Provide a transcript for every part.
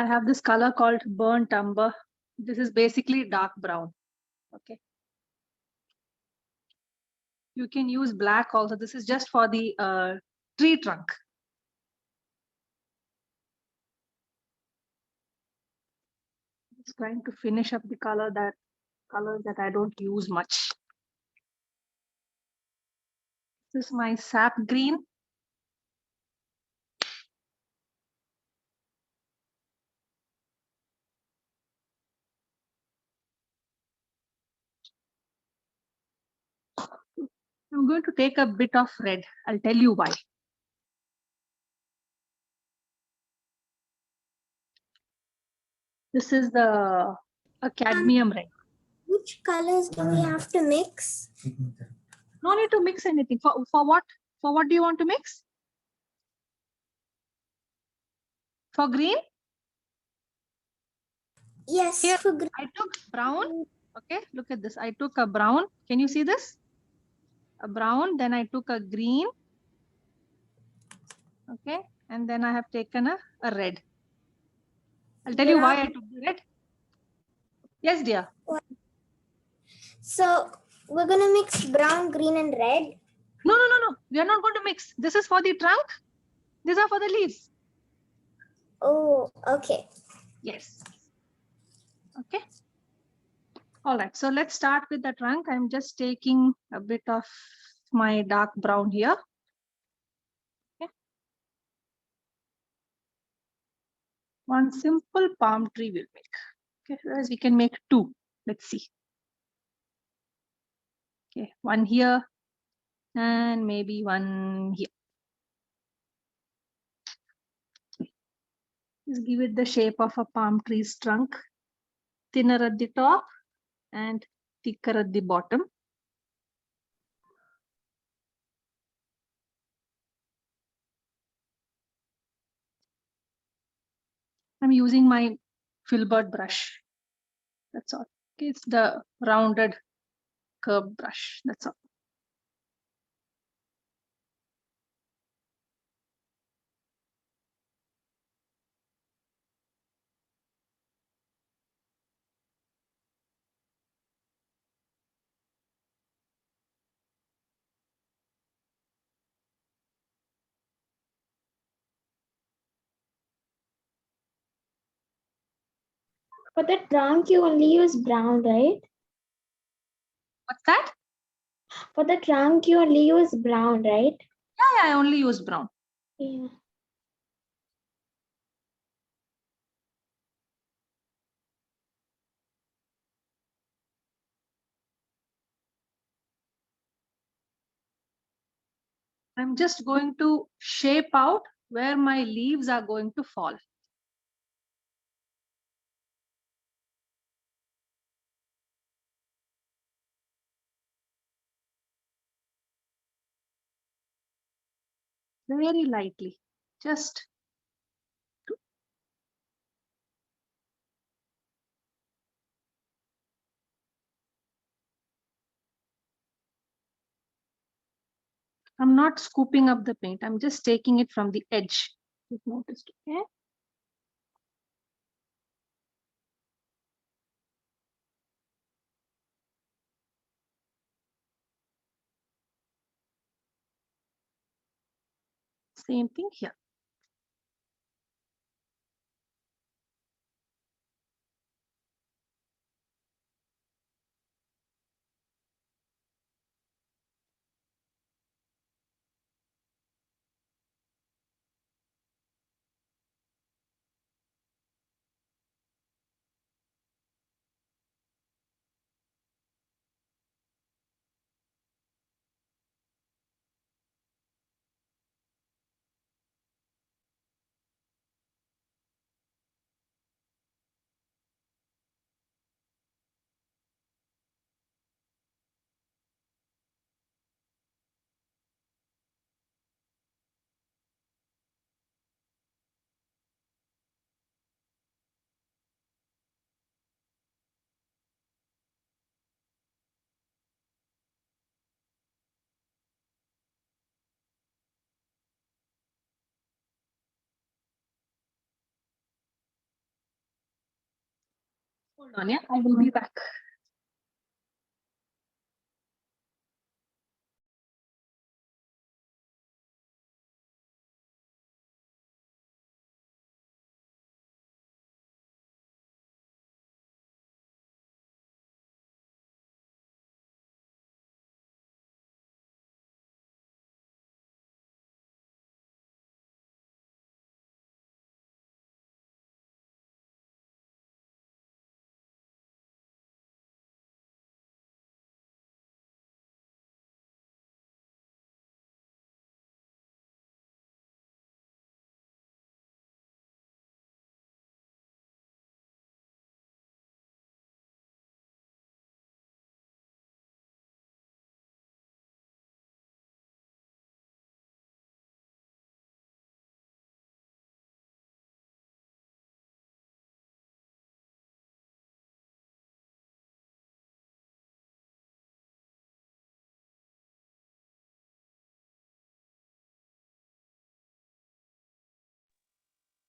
I have this color called burnt umber. This is basically dark brown. Okay. You can use black also. This is just for the tree trunk. Just trying to finish up the colors that I don't use much. This is my sap green. I'm going to take a bit of red. I'll tell you why. This is a cadmium red. Which colors do we have to mix? No need to mix anything. For what? For what do you want to mix? For green? Yes, Here, for green. I took brown. Okay, look at this. I took a brown. Can you see this? A brown. Then I took a green. Okay, and then I have taken a red. I'll tell you why I took the red. Yes, dear. So we're gonna mix brown, green, and red. No. We are not going to mix. This is for the trunk. These are for the leaves. Oh, okay. Yes. Okay. All right. So let's start with the trunk. I'm just taking a bit of my dark brown here. Okay. One simple palm tree we'll make. Okay. Whereas we can make two. Let's see. Okay. One here and maybe one here. Just give it the shape of a palm tree's trunk. Thinner at the top and thicker at the bottom. I'm using my filbert brush. That's all. Okay, it's the rounded curved brush. That's all. For the trunk, you only use brown, right? What's that? For the trunk, you only use brown, right? Yeah, I only use brown. Yeah. I'm just going to shape out where my leaves are going to fall. Very lightly. Just I'm not scooping up the paint. I'm just taking it from the edge. You've noticed, okay? Same thing here. Hold on, yeah, I will be back.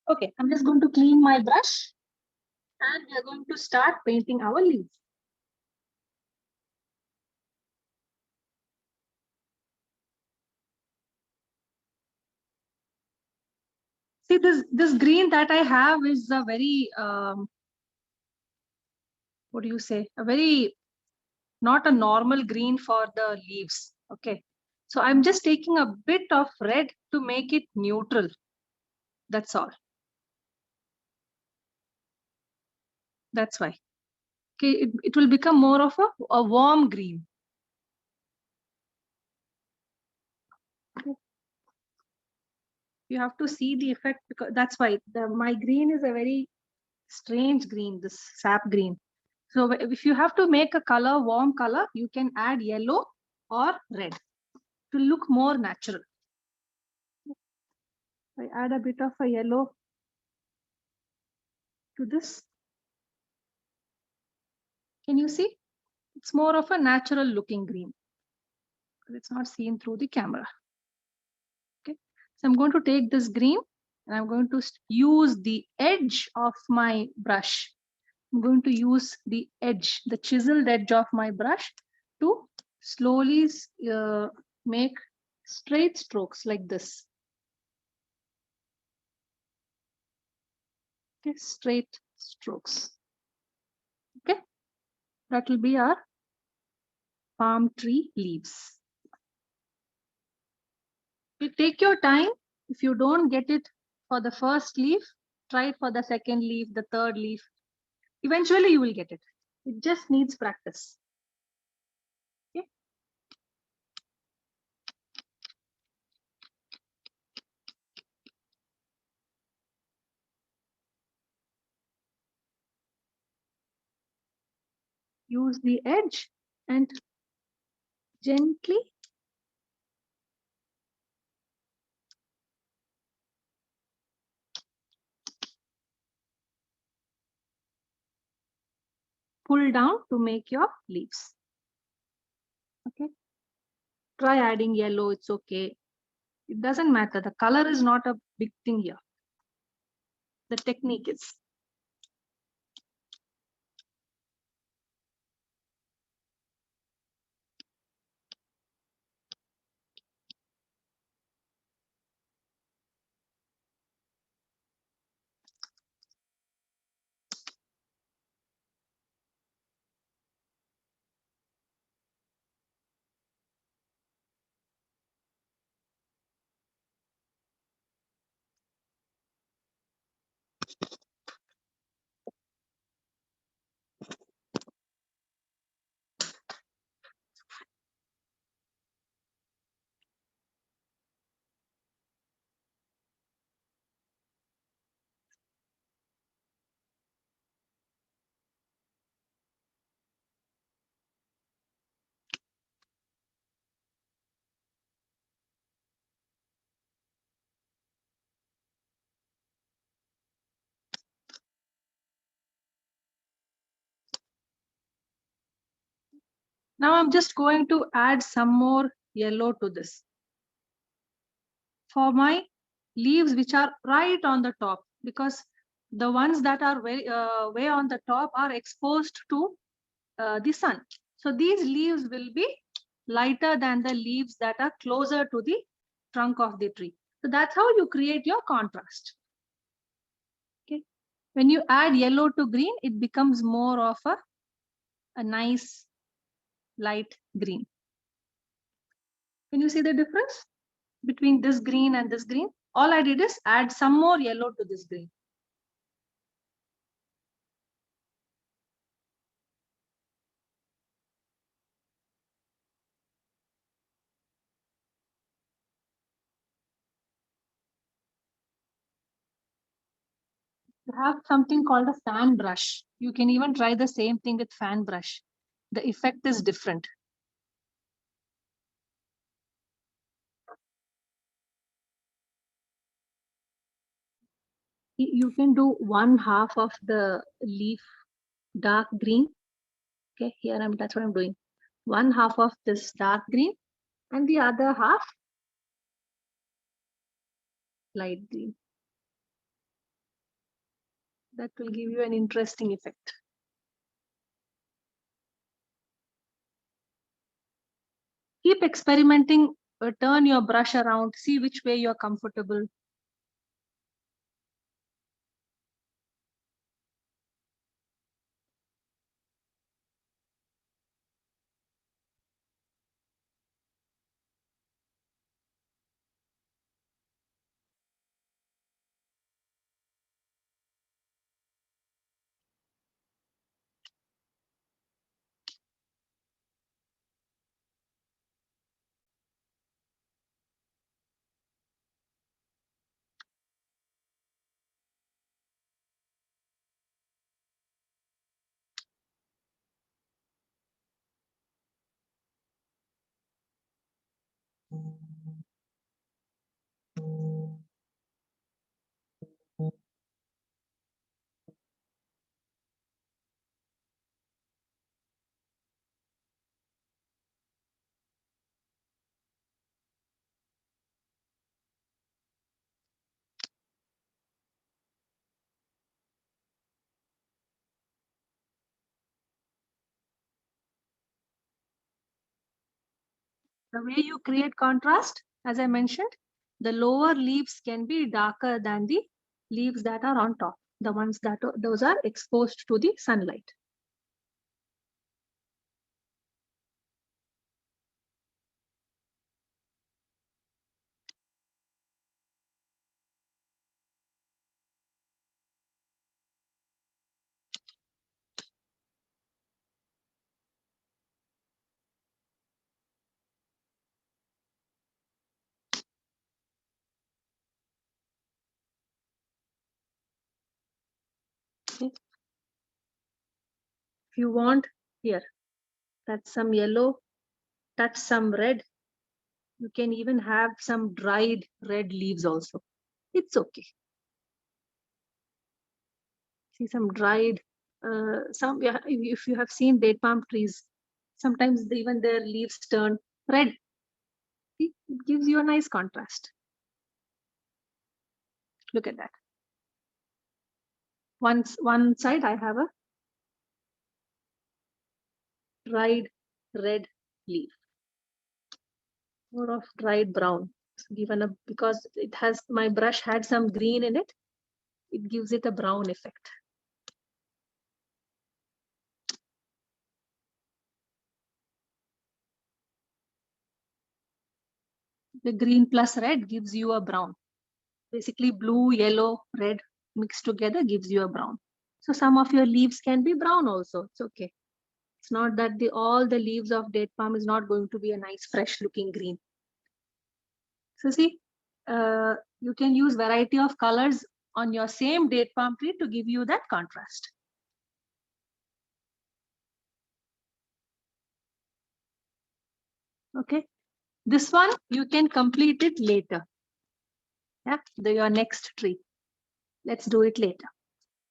Okay, I'm just going to clean my brush and we are going to start painting our leaves. See, this green that I have is a very what do you say? A very not a normal green for the leaves. Okay, so I'm just taking a bit of red to make it neutral. That's all. That's why. Okay, it will become more of a warm green. You have to see the effect because that's why my green is a very strange green, this sap green. So if you have to make a color, warm color, you can add yellow or red to look more natural. I add a bit of a yellow to this. Can you see? It's more of a natural looking green. It's not seen through the camera. Okay, so I'm going to take this green and I'm going to use the edge of my brush. I'm going to use the edge, the chiseled edge of my brush to slowly make straight strokes like this. Okay, straight strokes. Okay, that will be our palm tree leaves. You take your time. If you don't get it for the first leaf, try it for the second leaf, the third leaf. Eventually you will get it. It just needs practice. Okay. Use the edge and gently pull down to make your leaves. Okay. Try adding yellow, it's okay. It doesn't matter. The color is not a big thing here. The technique is. Now I'm just going to add some more yellow to this. For my leaves which are right on the top, because The ones that are way on the top are exposed to the sun. So these leaves will be lighter than the leaves that are closer to the trunk of the tree. So that's how you create your contrast. Okay. When you add yellow to green, it becomes more of a nice light green. Can you see the difference between this green and this green? All I did is add some more yellow to this green. You have something called a fan brush. You can even try the same thing with fan brush. The effect is different. You can do 1/2 of the leaf dark green. Okay, here that's what I'm doing. 1/2 of this dark green and the other half light green. That will give you an interesting effect. Keep experimenting, turn your brush around, see which way you're comfortable. The way you create contrast, as I mentioned, the lower leaves can be darker than the leaves that are on top, the ones that those are exposed to the sunlight. Okay. If you want, here, that's some yellow, touch some red. You can even have some dried red leaves also. It's okay. See some dried, if you have seen date palm trees, sometimes even their leaves turn red. See, it gives you a nice contrast. Look at that. One side I have a dried red leaf, more of dried brown. Given because it has, my brush had some green in it, it gives it a brown effect. The green plus red gives you a brown. Basically blue, yellow, red mixed together gives you a brown. So some of your leaves can be brown also. It's okay. It's not that all the leaves of date palm is not going to be a nice fresh looking green. So see, you can use variety of colors on your same date palm tree to give you that contrast. Okay, this one you can complete it later. Yeah, your next tree. Let's do it later.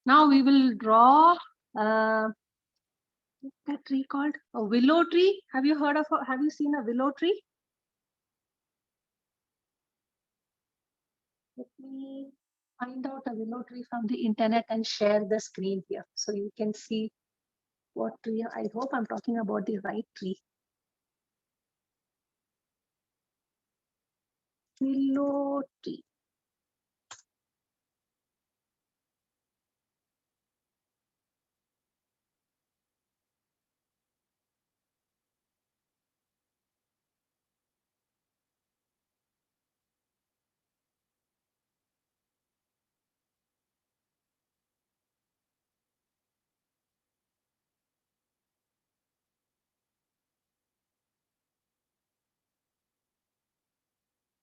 Now we will draw what's that tree called? A willow tree. Have you heard of? Have you seen a willow tree? Let me find out a willow tree from the internet and share the screen here so you can see what tree. I hope I'm talking about the right tree. Willow tree.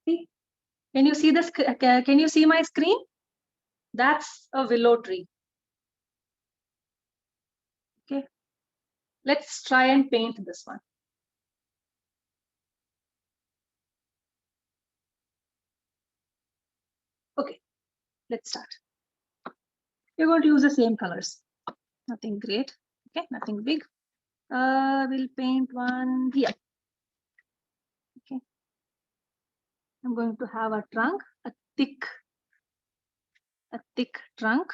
See? Can you see this? Can you see my screen? That's a willow tree. Okay. Let's try and paint this one. Okay, let's start. We're going to use the same colors. Nothing great. Okay, nothing big. We'll paint one here. Okay. I'm going to have a trunk, a thick trunk.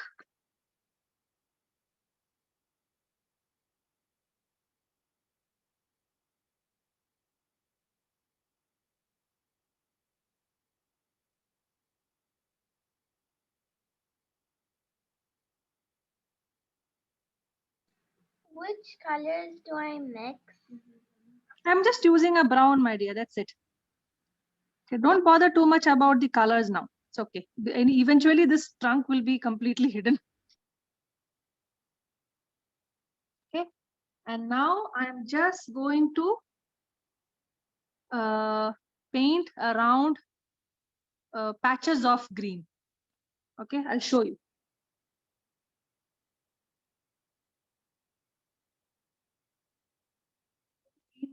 Which colors do I mix? I'm just using a brown, my dear. That's it. Okay, don't bother too much about the colors now. It's okay. And eventually this trunk will be completely hidden. Okay. And now I'm just going to paint around patches of green. Okay, I'll show you.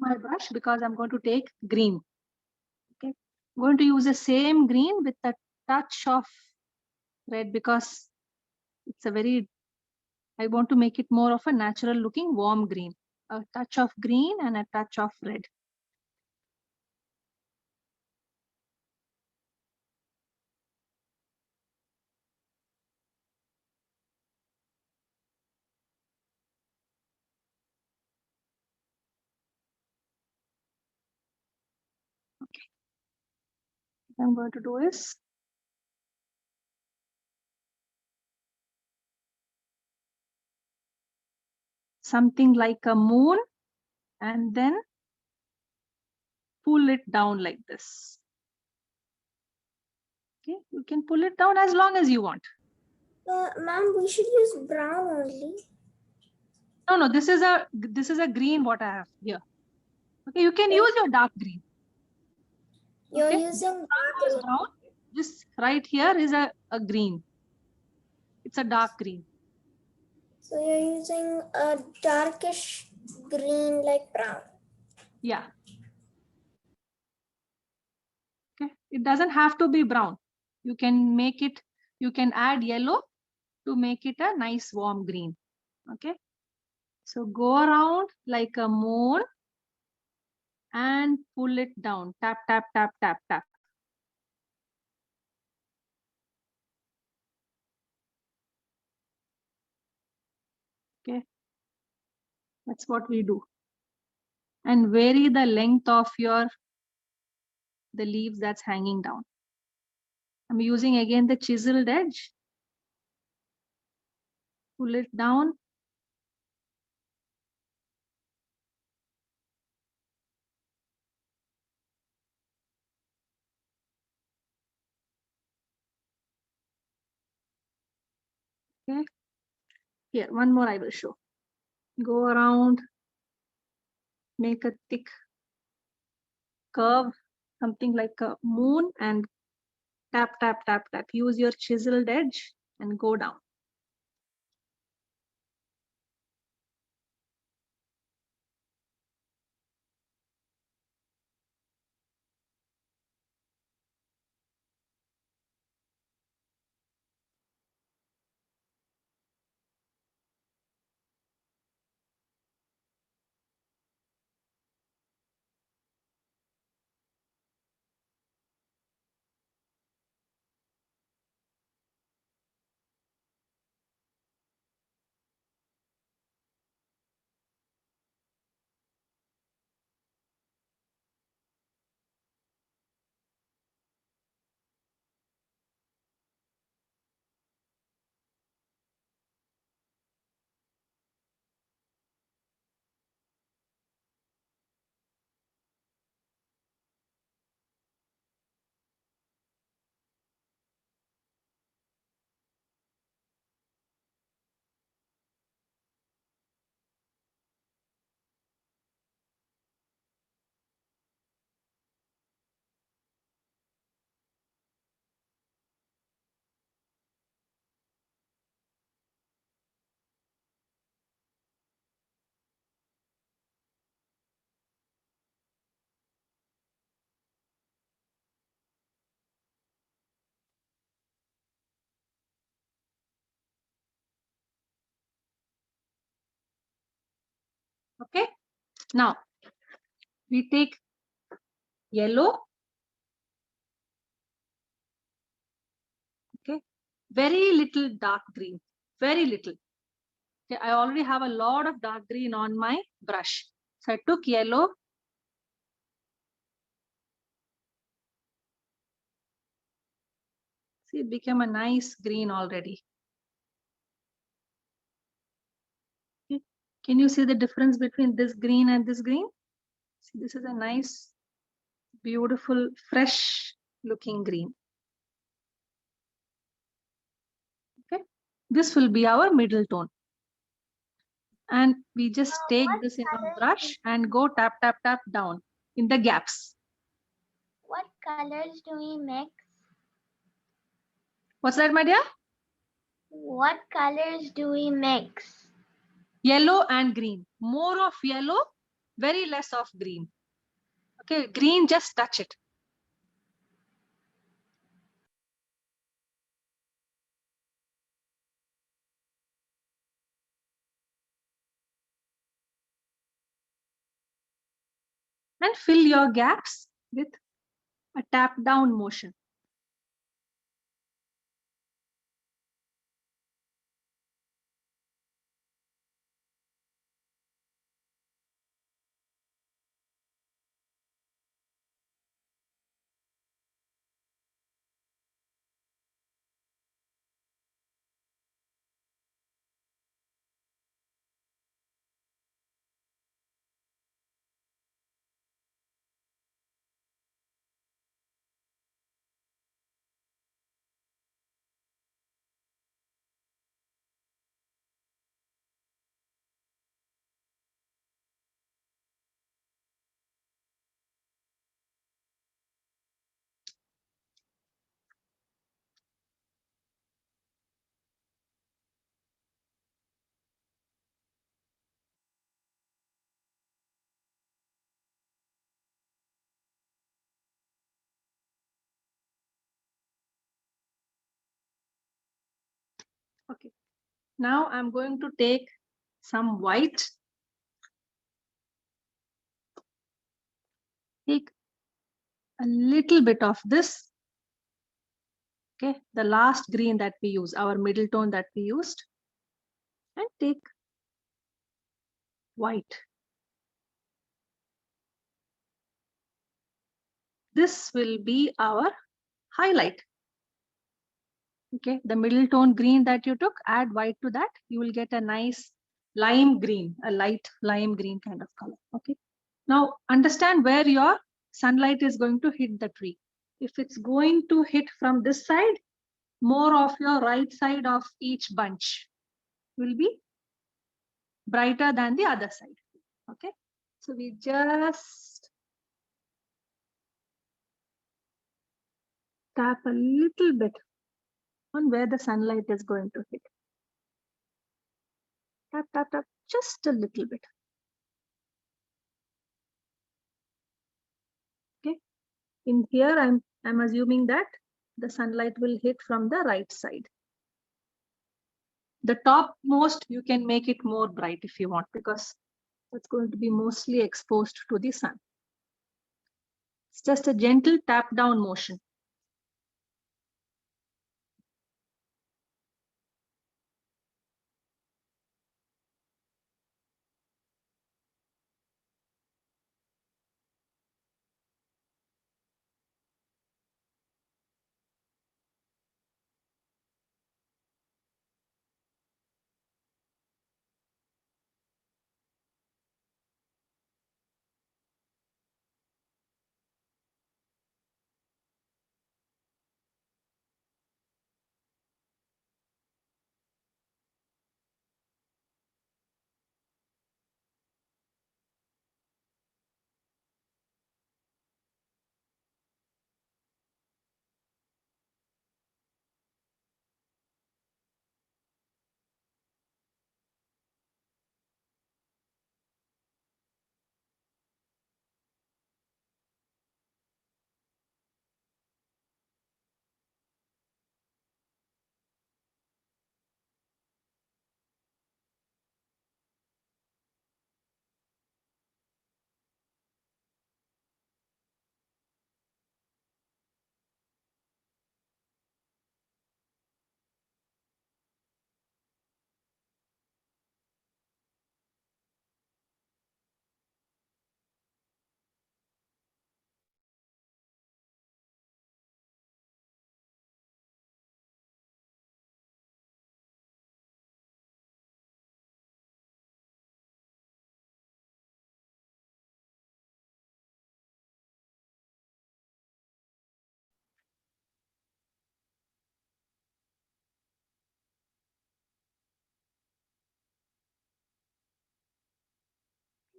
My brush because I'm going to take green. Okay, I'm going to use the same green with a touch of red because it's a very, I want to make it more of a natural looking warm green. A touch of green and a touch of red. Okay, what I'm going to do is something like a moon and then pull it down like this. Okay, you can pull it down as long as you want. Ma'am, we should use brown only. No, this is a green what I have here. Okay, you can use your dark green. You're Okay, using brown. Just right here is a green. It's a dark green. So you're using a darkish green like brown. Yeah. Okay, it doesn't have to be brown. You can make it, you can add yellow to make it a nice warm green. Okay, so go around like a moon and pull it down. Tap, tap, tap, tap, tap. Okay, that's what we do. And vary the length of the leaves that's hanging down. I'm using again the chiseled edge. Pull it down. Okay, here, one more I will show. Go around, make a thick curve, something like a moon, and tap, tap, tap, tap. Use your chiseled edge and go down. Okay. Now we take yellow. Okay. Very little dark green. Very little. Okay. I already have a lot of dark green on my brush. So I took yellow. See, it became a nice green already. Okay. Can you see the difference between this green and this green? See, this is a nice, beautiful, fresh looking green. Okay. This will be our middle tone. And we just take what this in our colors brush and go tap, tap, tap down in the gaps. What colors do we mix? What's that, my dear? What colors do we mix? Yellow and green. More of yellow, very less of green. Okay, green, just touch it. And fill your gaps with a tap down motion. Okay. Now I'm going to take some white. Take a little bit of this. Okay, the last green that we use, our middle tone that we used. And take white. This will be our highlight. Okay, the middle tone green that you took, add white to that, you will get a nice lime green, a light lime green kind of color. Okay, now understand where your sunlight is going to hit the tree. If it's going to hit from this side, more of your right side of each bunch will be brighter than the other side. Okay, so we just tap a little bit on where the sunlight is going to hit. Tap, tap, tap, just a little bit. Okay, in here I'm assuming that the sunlight will hit from the right side. The topmost, you can make it more bright if you want, because it's going to be mostly exposed to the sun. It's just a gentle tap down motion.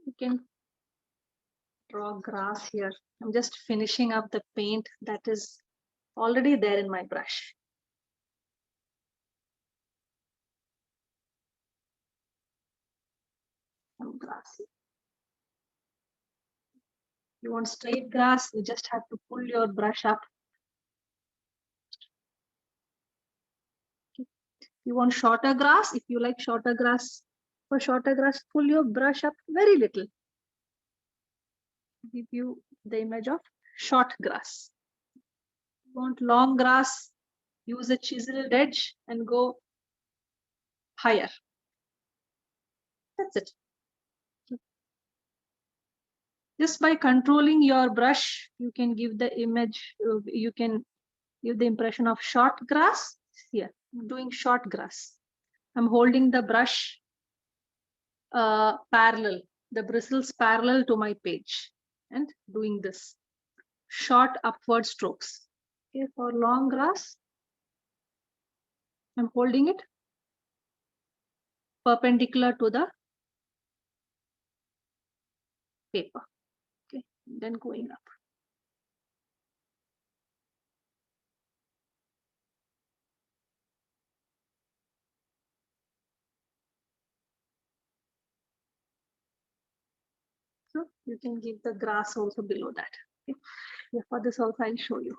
You can draw grass here. I'm just finishing up the paint that is already there in my brush. Some grass. You want straight grass, you just have to pull your brush up. You want shorter grass, if you like shorter grass, for shorter grass, pull your brush up very little. Give you the image of short grass. You want long grass, use a chiseled edge and go higher. That's it. Just by controlling your brush, you can give the image, you can give the impression of short grass. Here, I'm doing short grass. I'm holding the brush parallel, the bristles parallel to my page and doing this short upward strokes. Okay, for long grass, I'm holding it perpendicular to the paper. Okay, then going up. So you can give the grass also below that. Okay. Yeah, for this also I'll show you.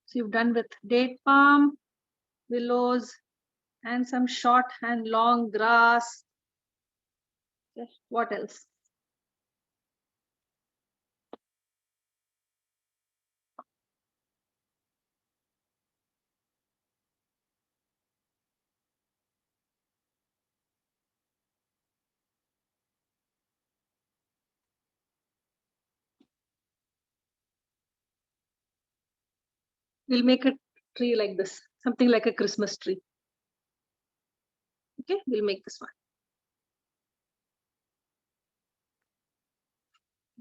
So you've done with date palm, willows, and some short and long grass. Okay. What else? We'll make a tree like this, something like a Christmas tree. Okay, we'll make this one.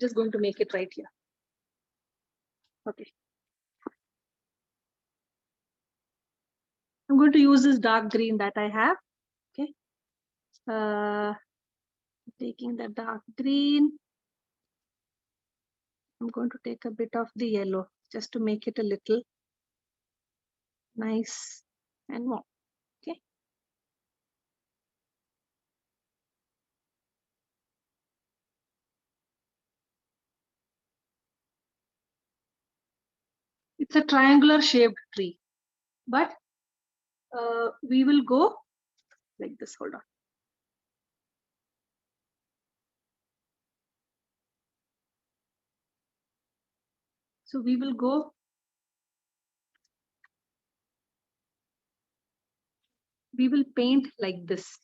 Just going to make it right here. Okay. I'm going to use this dark green that I have. Okay. Taking the dark green. I'm going to take a bit of the yellow just to make it a little nice and warm. Okay. It's a triangular shaped tree, but we will go like this. Hold on. So we will go. We will paint like this.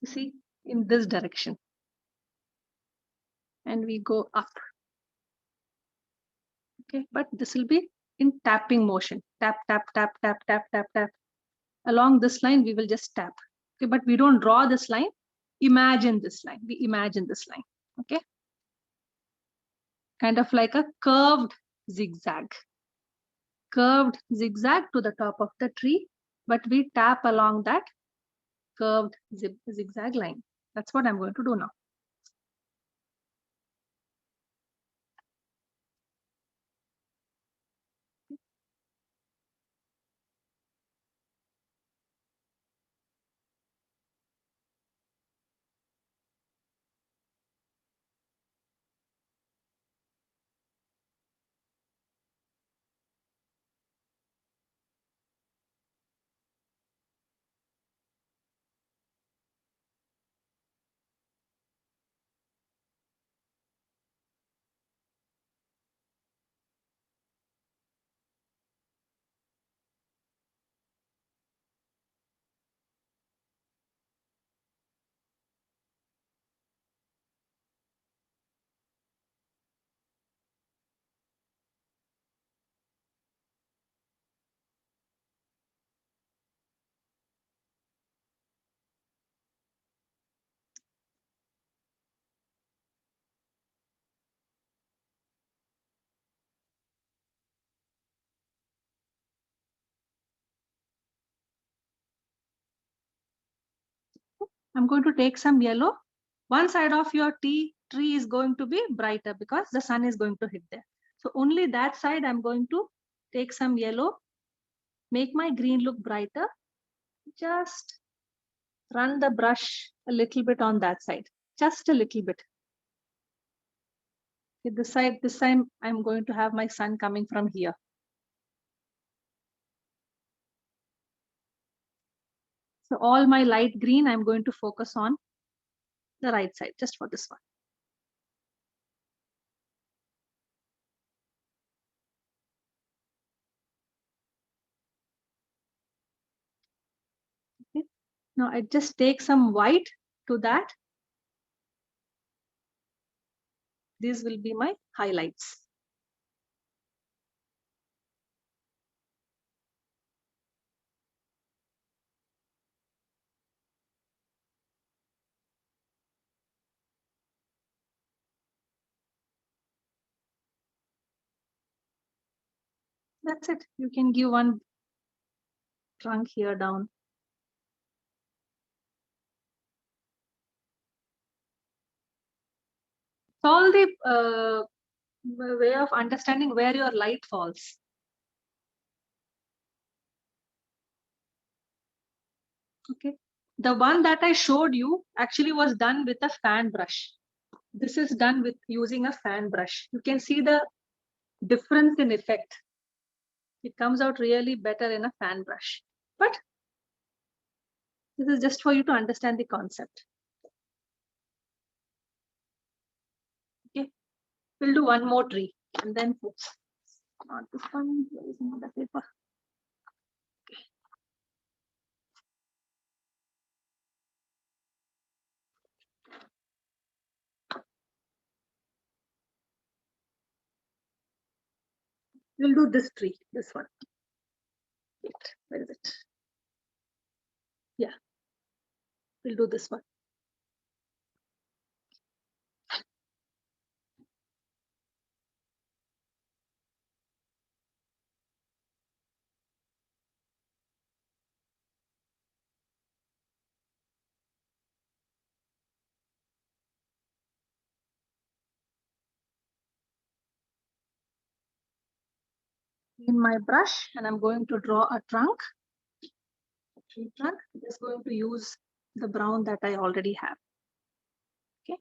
You see, in this direction. And we go up. Okay, but this will be in tapping motion. Tap, tap, tap, tap, tap, tap, tap. Along this line, we will just tap. Okay, but we don't draw this line. Imagine this line. We imagine this line. Okay. Kind of like a curved zigzag. Curved zigzag to the top of the tree, but we tap along that curved zigzag line. That's what I'm going to do now. I'm going to take some yellow. One side of your tree is going to be brighter because the sun is going to hit there. So only that side I'm going to take some yellow, make my green look brighter. Just run the brush a little bit on that side, just a little bit. Okay, this time I'm going to have my sun coming from here. So all my light green, I'm going to focus on the right side, just for this one. Okay. Now I just take some white to that. These will be my highlights. That's it. You can give one trunk here down. It's all the way of understanding where your light falls. Okay. The one that I showed you actually was done with a fan brush. This is done with using a fan brush. You can see the difference in effect. It comes out really better in a fan brush. But this is just for you to understand the concept. Okay. We'll do one more tree and then not this one. There is another paper. Okay. We'll do this tree, this one. Wait, where is it? Yeah, we'll do this one. In my brush, and I'm going to draw a trunk. A tree trunk. I'm just going to use the brown that I already have. Okay.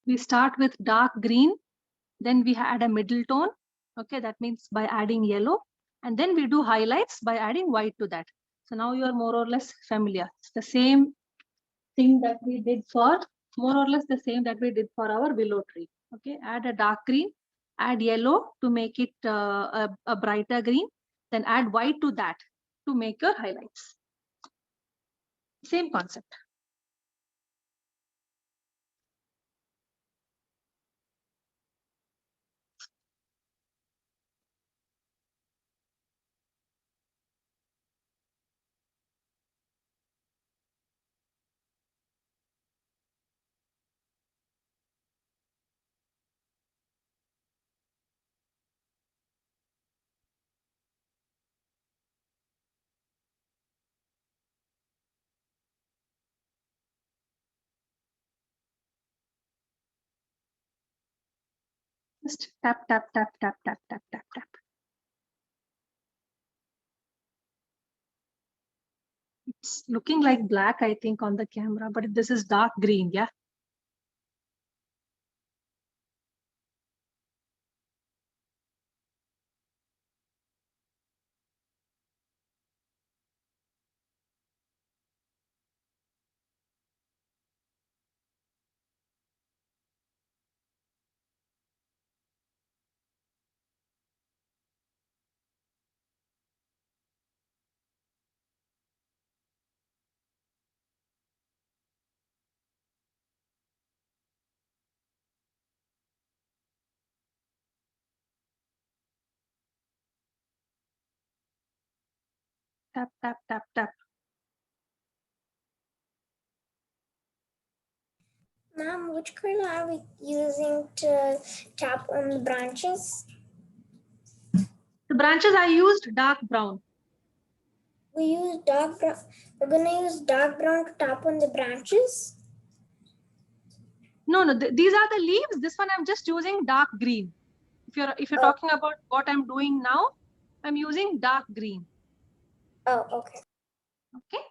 We start with dark green, then we add a middle tone. Okay, that means by adding yellow, and then we do highlights by adding white to that. So now you are more or less familiar. It's the same thing that we did for, more or less the same that we did for our willow tree. Okay, add a dark green, add yellow to make it a brighter green, then add white to that to make your highlights. Same concept. Just tap, tap, tap, tap, tap, tap, tap, tap. It's looking like black, I think, on the camera, but this is dark green, yeah? Tap, tap, tap, tap. Ma'am, which color are we using to tap on the branches? The branches I used dark brown. We use dark brown. We're gonna use dark brown to tap on the branches. No, these are the leaves. This one I'm just using dark green. If you're Oh. talking about what I'm doing now, I'm using dark green. Oh, okay. Okay.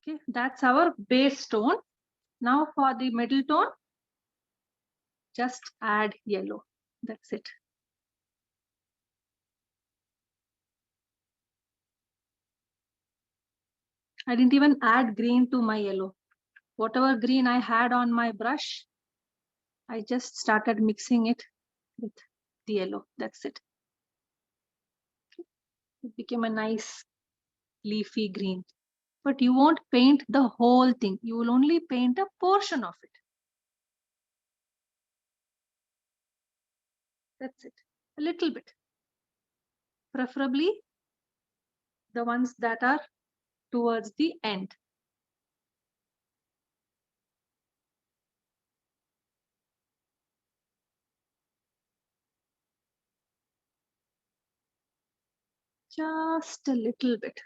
Okay, that's our base tone. Now for the middle tone, just add yellow. That's it. I didn't even add green to my yellow. Whatever green I had on my brush, I just started mixing it with the yellow. That's it. It became a nice leafy green. But you won't paint the whole thing. You will only paint a portion of it. That's it. A little bit. Preferably the ones that are towards the end. Just a little bit.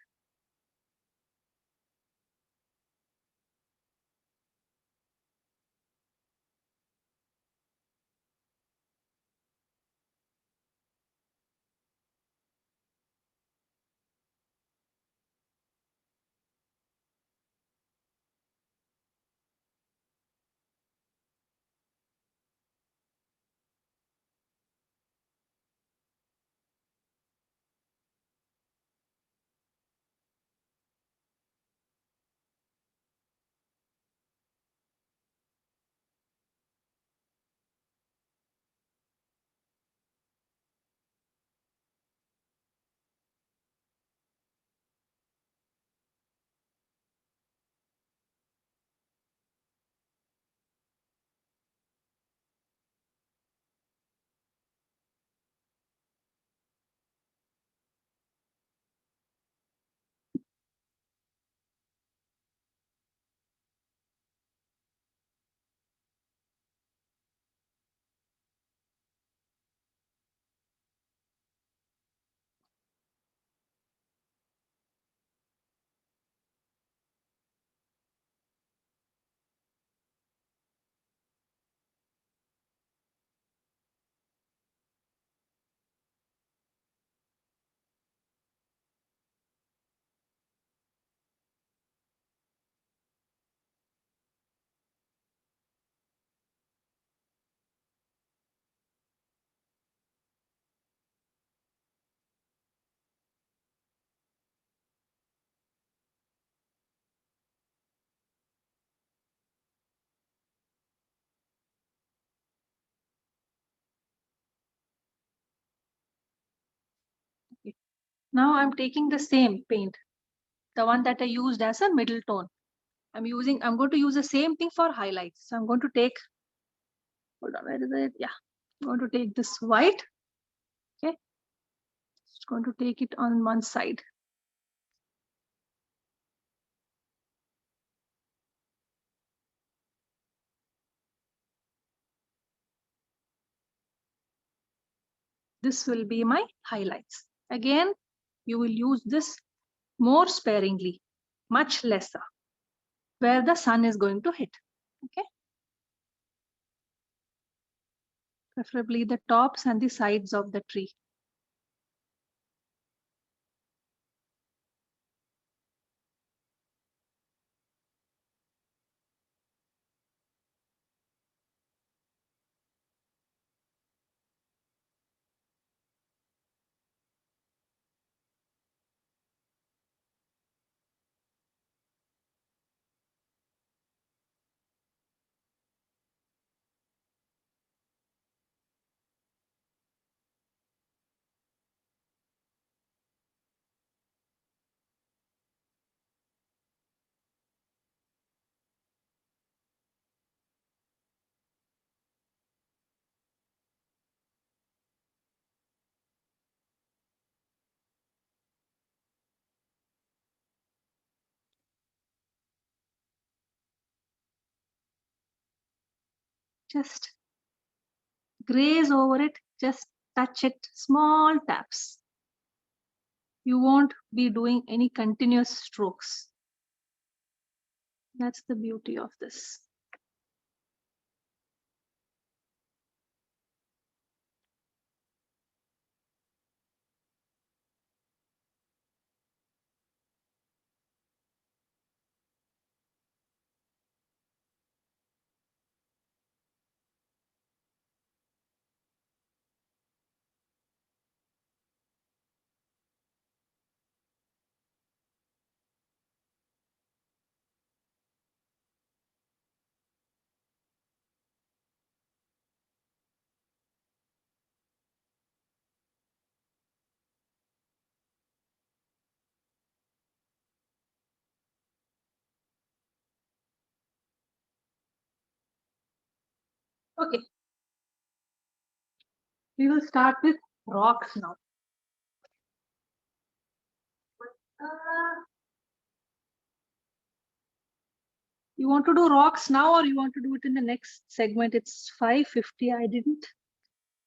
Now I'm taking the same paint, the one that I used as a middle tone. I'm going to use the same thing for highlights. So I'm going to take, hold on, where is it? Yeah, I'm going to take this white. Okay, just going to take it on one side. This will be my highlights. Again, you will use this more sparingly, much lesser, where the sun is going to hit. Okay, preferably the tops and the sides of the tree. Just graze over it, just touch it, small taps. You won't be doing any continuous strokes. That's the beauty of this. Okay. We will start with rocks now. You want to do rocks now or you want to do it in the next segment? It's 5:50. I didn't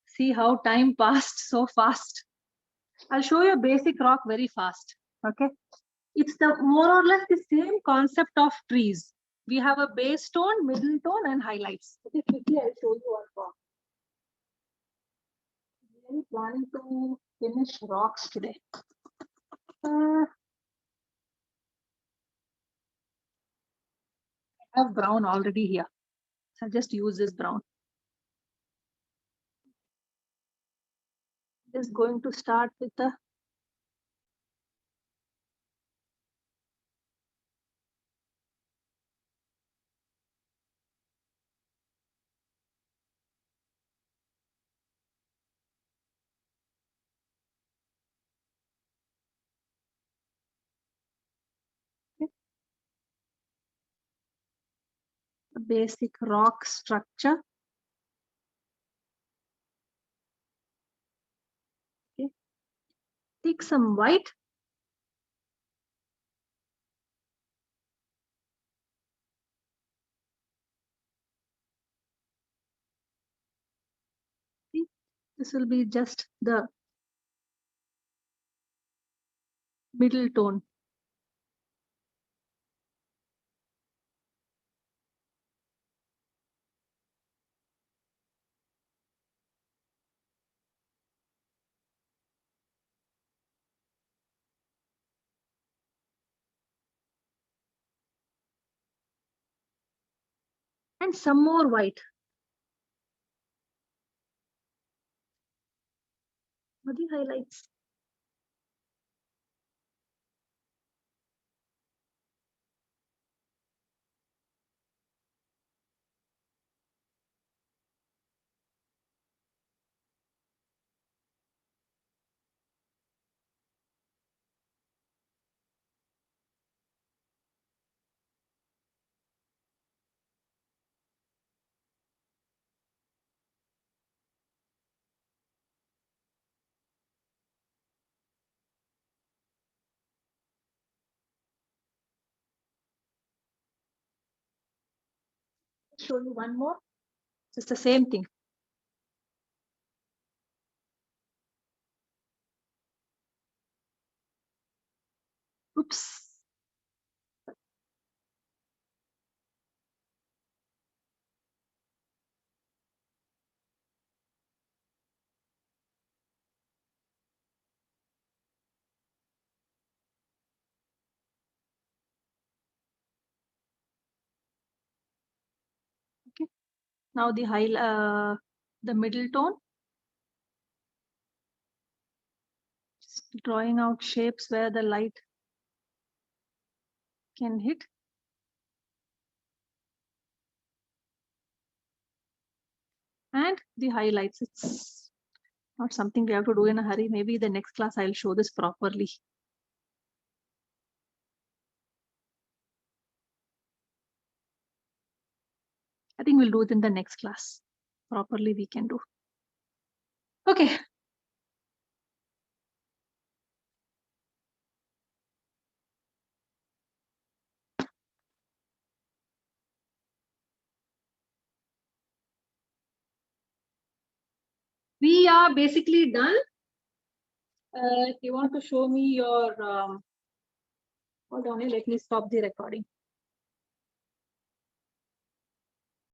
see how time passed so fast. I'll show you a basic rock very fast. Okay. It's the more or less the same concept of trees. We have a base tone, middle tone, and highlights. Okay, quickly I'll show you one rock. Really planning to finish rocks today. I have brown already here. So I'll just use this brown. Just going to start with the basic rock structure. Okay. Take some white. See, this will be just the middle tone. And some more white. For the highlights. show you one more. It's the same thing. Oops. Okay. Now the middle tone. Just drawing out shapes where the light can hit. And the highlights. It's not something we have to do in a hurry. Maybe the next class I'll show this properly. I think we'll do it in the next class. Properly we can do. Okay. We are basically done. If you want to show me your, hold on, let me stop the recording.